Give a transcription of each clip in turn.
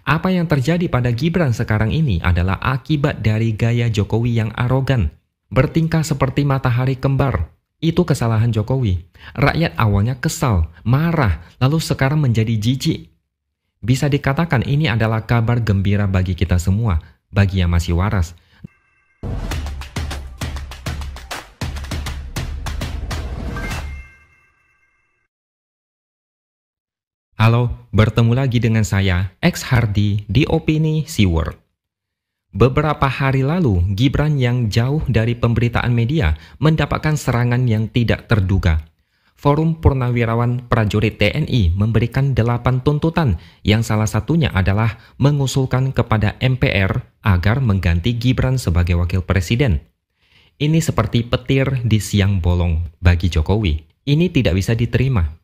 Apa yang terjadi pada Gibran sekarang ini adalah akibat dari gaya Jokowi yang arogan, bertingkah seperti matahari kembar. Itu kesalahan Jokowi. Rakyat awalnya kesal, marah, lalu sekarang menjadi jijik. Bisa dikatakan ini adalah kabar gembira bagi kita semua, bagi yang masih waras. Halo, bertemu lagi dengan saya, X Hardy di Opini Seaworld. Beberapa hari lalu, Gibran yang jauh dari pemberitaan media mendapatkan serangan yang tidak terduga. Forum Purnawirawan Prajurit TNI memberikan 8 tuntutan yang salah satunya adalah mengusulkan kepada MPR agar mengganti Gibran sebagai wakil presiden. Ini seperti petir di siang bolong bagi Jokowi. Ini tidak bisa diterima.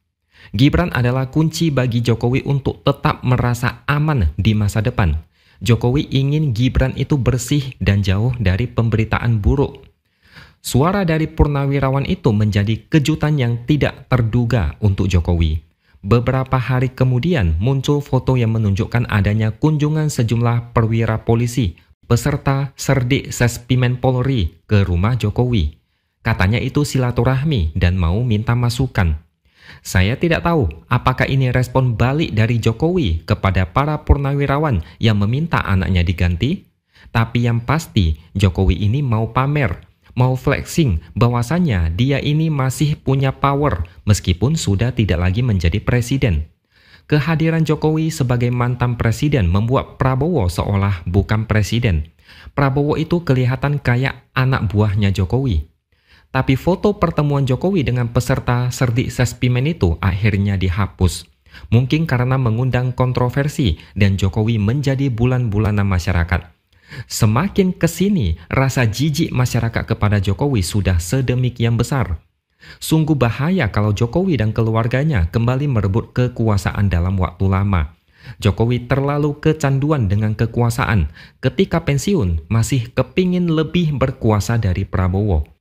Gibran adalah kunci bagi Jokowi untuk tetap merasa aman di masa depan. Jokowi ingin Gibran itu bersih dan jauh dari pemberitaan buruk. Suara dari purnawirawan itu menjadi kejutan yang tidak terduga untuk Jokowi. Beberapa hari kemudian muncul foto yang menunjukkan adanya kunjungan sejumlah perwira polisi beserta Serdik Sespimén Polri ke rumah Jokowi. Katanya itu silaturahmi dan mau minta masukan. Saya tidak tahu apakah ini respon balik dari Jokowi kepada para purnawirawan yang meminta anaknya diganti. Tapi yang pasti Jokowi ini mau pamer, mau flexing bahwasannya dia ini masih punya power meskipun sudah tidak lagi menjadi presiden. Kehadiran Jokowi sebagai mantan presiden membuat Prabowo seolah bukan presiden. Prabowo itu kelihatan kayak anak buahnya Jokowi. Tapi foto pertemuan Jokowi dengan peserta Serdik Sespimén itu akhirnya dihapus. Mungkin karena mengundang kontroversi dan Jokowi menjadi bulan-bulanan masyarakat. Semakin kesini, rasa jijik masyarakat kepada Jokowi sudah sedemikian besar. Sungguh bahaya kalau Jokowi dan keluarganya kembali merebut kekuasaan dalam waktu lama. Jokowi terlalu kecanduan dengan kekuasaan. Ketika pensiun, masih kepingin lebih berkuasa dari Prabowo.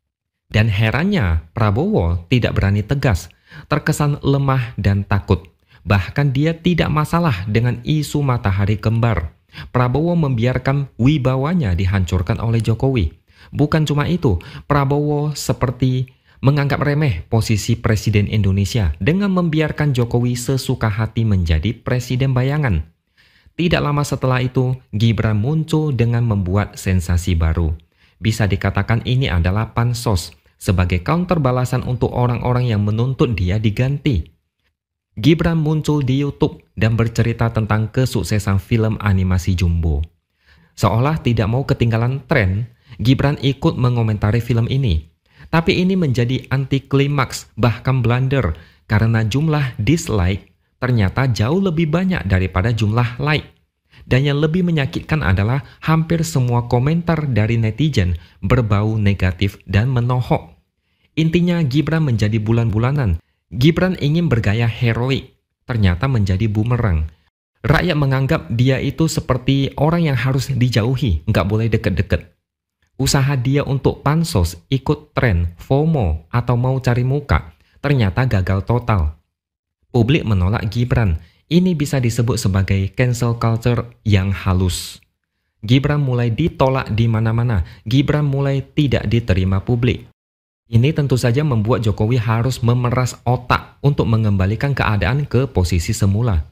Dan herannya, Prabowo tidak berani tegas, terkesan lemah dan takut. Bahkan dia tidak masalah dengan isu matahari kembar. Prabowo membiarkan wibawanya dihancurkan oleh Jokowi. Bukan cuma itu, Prabowo seperti menganggap remeh posisi Presiden Indonesia dengan membiarkan Jokowi sesuka hati menjadi presiden bayangan. Tidak lama setelah itu, Gibran muncul dengan membuat sensasi baru. Bisa dikatakan ini adalah pansos, sebagai counter balasan untuk orang-orang yang menuntut dia diganti. Gibran muncul di YouTube dan bercerita tentang kesuksesan film animasi Jumbo. Seolah tidak mau ketinggalan tren, Gibran ikut mengomentari film ini. Tapi ini menjadi anti klimaks, bahkan blunder, karena jumlah dislike ternyata jauh lebih banyak daripada jumlah like. Dan yang lebih menyakitkan adalah hampir semua komentar dari netizen berbau negatif dan menohok. Intinya Gibran menjadi bulan-bulanan. Gibran ingin bergaya heroik, ternyata menjadi bumerang. Rakyat menganggap dia itu seperti orang yang harus dijauhi, nggak boleh deket-deket. Usaha dia untuk pansos, ikut tren, FOMO, atau mau cari muka, ternyata gagal total. Publik menolak Gibran. Ini bisa disebut sebagai cancel culture yang halus. Gibran mulai ditolak di mana-mana. Gibran mulai tidak diterima publik. Ini tentu saja membuat Jokowi harus memeras otak untuk mengembalikan keadaan ke posisi semula.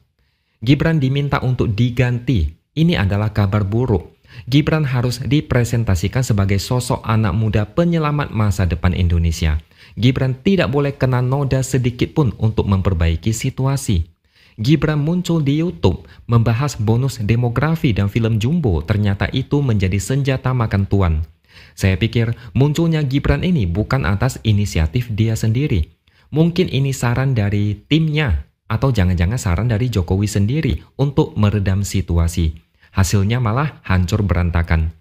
Gibran diminta untuk diganti. Ini adalah kabar buruk. Gibran harus dipresentasikan sebagai sosok anak muda penyelamat masa depan Indonesia. Gibran tidak boleh kena noda sedikit pun untuk memperbaiki situasi. Gibran muncul di YouTube membahas bonus demografi dan film Jumbo, ternyata itu menjadi senjata makan tuan. Saya pikir munculnya Gibran ini bukan atas inisiatif dia sendiri. Mungkin ini saran dari timnya atau jangan-jangan saran dari Jokowi sendiri untuk meredam situasi. Hasilnya malah hancur berantakan.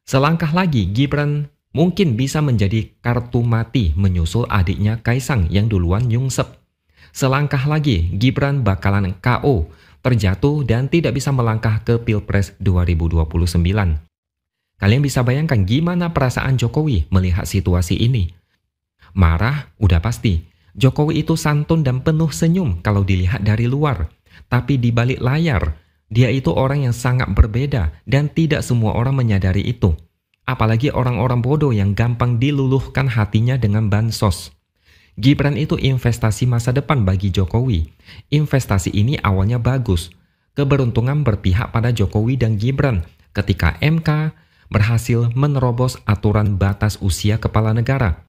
Selangkah lagi Gibran mungkin bisa menjadi kartu mati menyusul adiknya Kaisang yang duluan nyungsep. Selangkah lagi, Gibran bakalan KO, terjatuh dan tidak bisa melangkah ke Pilpres 2029. Kalian bisa bayangkan gimana perasaan Jokowi melihat situasi ini? Marah, udah pasti. Jokowi itu santun dan penuh senyum kalau dilihat dari luar. Tapi di balik layar, Dia itu orang yang sangat berbeda dan tidak semua orang menyadari itu. Apalagi orang-orang bodoh yang gampang diluluhkan hatinya dengan bansos. Gibran itu investasi masa depan bagi Jokowi. Investasi ini awalnya bagus. Keberuntungan berpihak pada Jokowi dan Gibran ketika MK berhasil menerobos aturan batas usia kepala negara.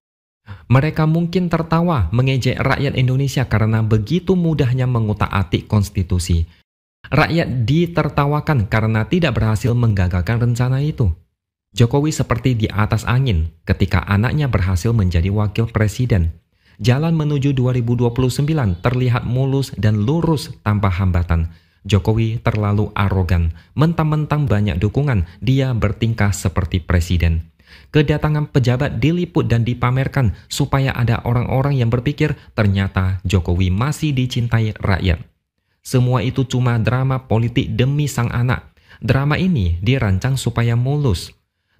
Mereka mungkin tertawa mengejek rakyat Indonesia karena begitu mudahnya mengutak-atik konstitusi. Rakyat ditertawakan karena tidak berhasil menggagalkan rencana itu. Jokowi seperti di atas angin ketika anaknya berhasil menjadi wakil presiden. Jalan menuju 2029 terlihat mulus dan lurus tanpa hambatan. Jokowi terlalu arogan, mentang-mentang banyak dukungan, dia bertingkah seperti presiden. Kedatangan pejabat diliput dan dipamerkan supaya ada orang-orang yang berpikir ternyata Jokowi masih dicintai rakyat. Semua itu cuma drama politik demi sang anak. Drama ini dirancang supaya mulus.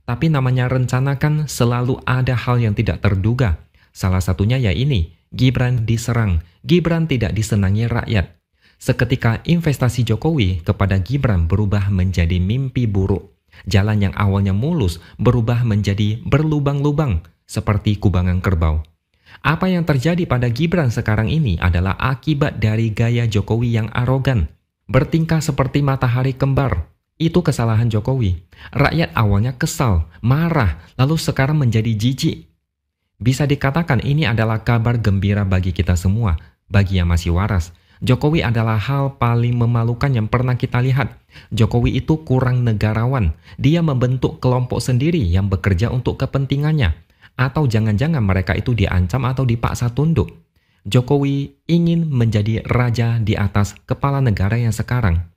Tapi namanya rencana kan selalu ada hal yang tidak terduga. Salah satunya ya ini, Gibran diserang. Gibran tidak disenangi rakyat. Seketika investasi Jokowi kepada Gibran berubah menjadi mimpi buruk. Jalan yang awalnya mulus berubah menjadi berlubang-lubang seperti kubangan kerbau. Apa yang terjadi pada Gibran sekarang ini adalah akibat dari gaya Jokowi yang arogan. Bertingkah seperti matahari kembar. Itu kesalahan Jokowi. Rakyat awalnya kesal, marah, lalu sekarang menjadi jijik. Bisa dikatakan ini adalah kabar gembira bagi kita semua, bagi yang masih waras. Jokowi adalah hal paling memalukan yang pernah kita lihat. Jokowi itu kurang negarawan. Dia membentuk kelompok sendiri yang bekerja untuk kepentingannya. Atau jangan-jangan mereka itu diancam atau dipaksa tunduk. Jokowi ingin menjadi raja di atas kepala negara yang sekarang.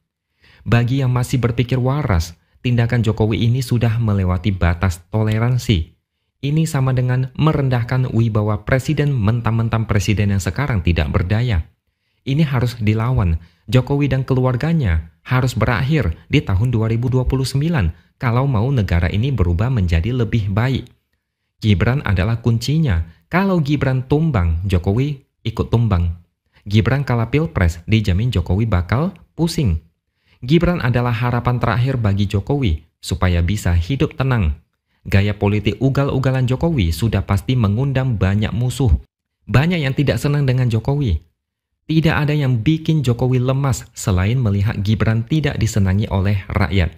Bagi yang masih berpikir waras, tindakan Jokowi ini sudah melewati batas toleransi. Ini sama dengan merendahkan wibawa presiden mentang-mentang presiden yang sekarang tidak berdaya. Ini harus dilawan. Jokowi dan keluarganya harus berakhir di tahun 2029 kalau mau negara ini berubah menjadi lebih baik. Gibran adalah kuncinya. Kalau Gibran tumbang, Jokowi ikut tumbang. Gibran kalah pilpres, dijamin Jokowi bakal pusing. Gibran adalah harapan terakhir bagi Jokowi supaya bisa hidup tenang. Gaya politik ugal-ugalan Jokowi sudah pasti mengundang banyak musuh. Banyak yang tidak senang dengan Jokowi. Tidak ada yang bikin Jokowi lemas selain melihat Gibran tidak disenangi oleh rakyat.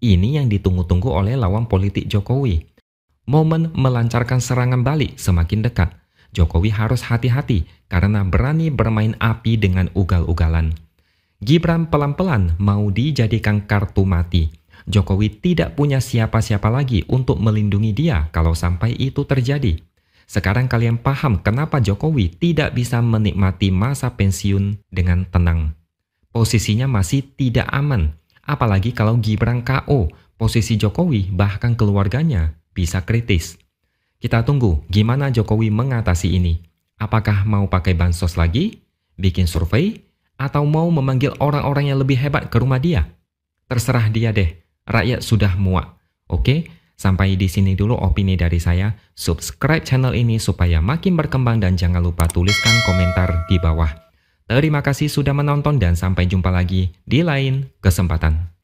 Ini yang ditunggu-tunggu oleh lawan politik Jokowi. Momen melancarkan serangan balik semakin dekat. Jokowi harus hati-hati karena berani bermain api dengan ugal-ugalan. Gibran pelan-pelan mau dijadikan kartu mati. Jokowi tidak punya siapa-siapa lagi untuk melindungi dia kalau sampai itu terjadi. Sekarang kalian paham kenapa Jokowi tidak bisa menikmati masa pensiun dengan tenang. Posisinya masih tidak aman. Apalagi kalau Gibran KO, posisi Jokowi bahkan keluarganya bisa kritis. Kita tunggu gimana Jokowi mengatasi ini. Apakah mau pakai bansos lagi, bikin survei, atau mau memanggil orang-orang yang lebih hebat ke rumah dia? Terserah dia deh, rakyat sudah muak. Oke? Sampai di sini dulu opini dari saya. Subscribe channel ini supaya makin berkembang dan jangan lupa tuliskan komentar di bawah. Terima kasih sudah menonton dan sampai jumpa lagi di lain kesempatan.